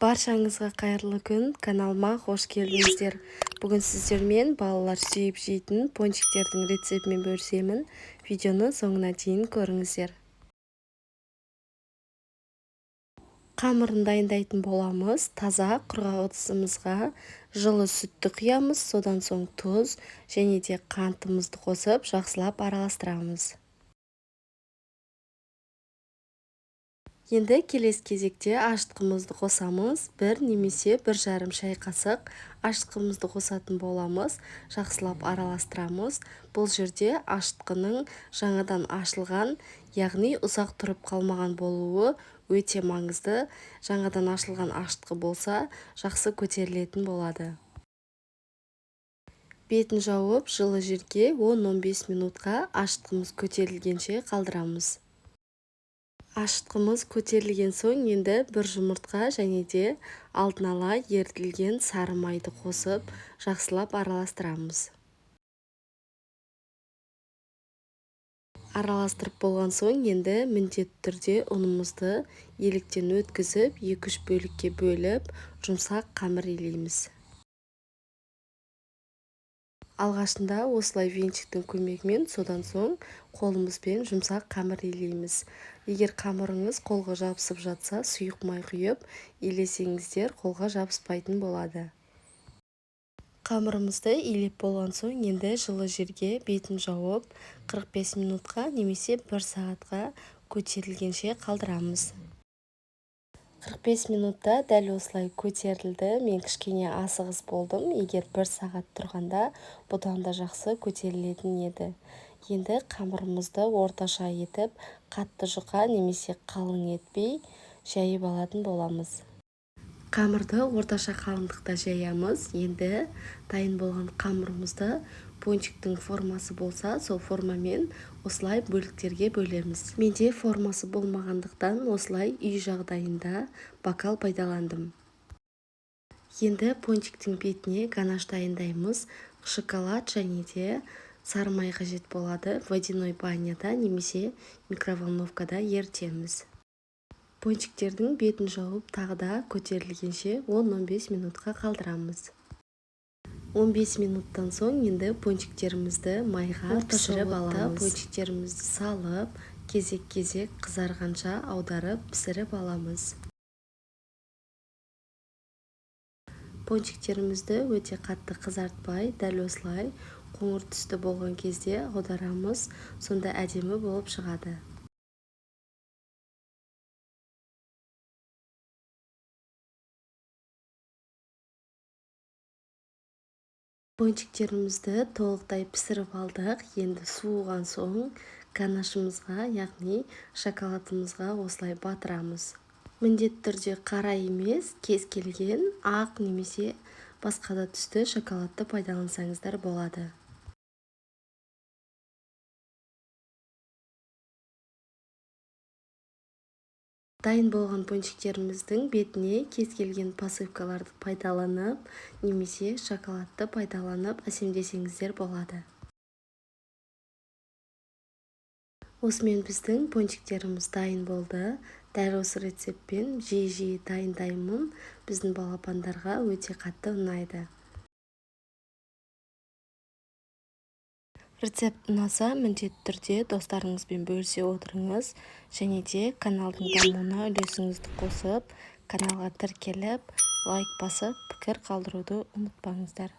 Баршаңызға қайырлы күн, каналыма қош келдіңіздер. Бүгін сіздермен балалар сүйіп жейтін пончиктердің рецептімен бөлісемін. Видеоны соңына дейін көріңіздер. Қамырын дайындайтын боламыз. Таза құрғақ ыдысымызға жылы сүтті құямыз, содан соң тұз және де қантымызды қосып, жақсылап араластырамыз. Енді келесі кезекте ашытқымызды қосамыз. 1 немесе 1,5 шай қасық ашытқымызды қосатын боламыз. Жақсылап араластырамыз. Бұл жерде ашытқының жаңадан ашылған, яғни ұзақ тұрып қалмаған болуы өте маңызды. Жаңадан ашылған ашытқы болса, жақсы көтерілетін болады. Бетін жауып, жылы жерге 10-15 минутқа ашытқымыз көтерілгенше қалдырамыз. Ашытқымыз көтерілген соң енді 1 жұмыртқа және де алдын ала ерітілген сары майды қосып, жақсылап араластырамыз. Араластырып болған соң енді міндетті түрде ұнымызды електен өткізіп, 2-3 бөлікке бөліп, жұмсақ қамыр илейміз. Алғашында осылай венчиктің көмегімен, содан соң қолымызбен жұмсақ қамыр илейміз. Егер қамырыңыз қолға жабысып жатса, сұйық май құйып илесеңіздер, қолға жабыспайтын болады. Қамырымызды илеп болған соң, енді жылы жерге бетін жауып, 45 минутқа немесе 1 сағатқа көтерілгенше қалдырамыз. 45 минутта дәл осылай көтерілді. Мен кішкене асығыс болдым. Егер 1 сағат тұрғанда, бұдан да жақсы көтерілетін еді. Енді қамырымызды орташа етіп, қатты жұқа немесе қалың етпей, жайып алатын боламыз. Қамырды орташа қалыңдықта жаямыз. Енді дайын болған қамырымызды пончиктің формасы болса, сол формамен осылай бөліктерге бөлеміз. Менде формасы болмағандықтан осылай үй жағдайында бокал пайдаландым. Енді пончиктің бетіне ганаш дайындаймыз. Шоколад және де сары май қажет болады. Водяной баняда немесе микроволновкада ерітеміз. Пончиктердің бетін жауып, тағы да көтерілгенше 10-15 минутқа қалдырамыз. 15 минуттан соң енді пончиктерімізді майға пісіріп аламыз. Пончиктерімізді салып, кезек-кезек қызарғанша аударып пісіріп аламыз. Пончиктерімізді өте қатты қызартпай, дәл осылай қоңыр түсті болған кезде аударамыз, сонда әдемі болып шығады. Пончиктерімізді толықтай пісіріп алдық. Енді суыған соң ганашымызға, яғни шоколадымызға осылай батырамыз. Міндетті түрде қара емес, кез келген ақ немесе басқа да түсті шоколадты пайдалансаңыздар болады. Дайын болған пончиктеріміздің бетіне кез келген посыпкаларды пайдаланып, немесе шоколадты пайдаланып әсемдесеңіздер болады. Осымен біздің пончиктеріміз дайын болды. Дәл осы рецептпен жиі-жиі дайындаймын. Біздің балапандарға өте қатты ұнайды. Рецепт ұнаса, міндетті түрде достарыңызбен бөлісе отырыңыз, және де каналдың дамуына үлесіңізді қосып, каналға тіркеліп, лайк басып, пікір қалдыруды ұмытпаңыздар.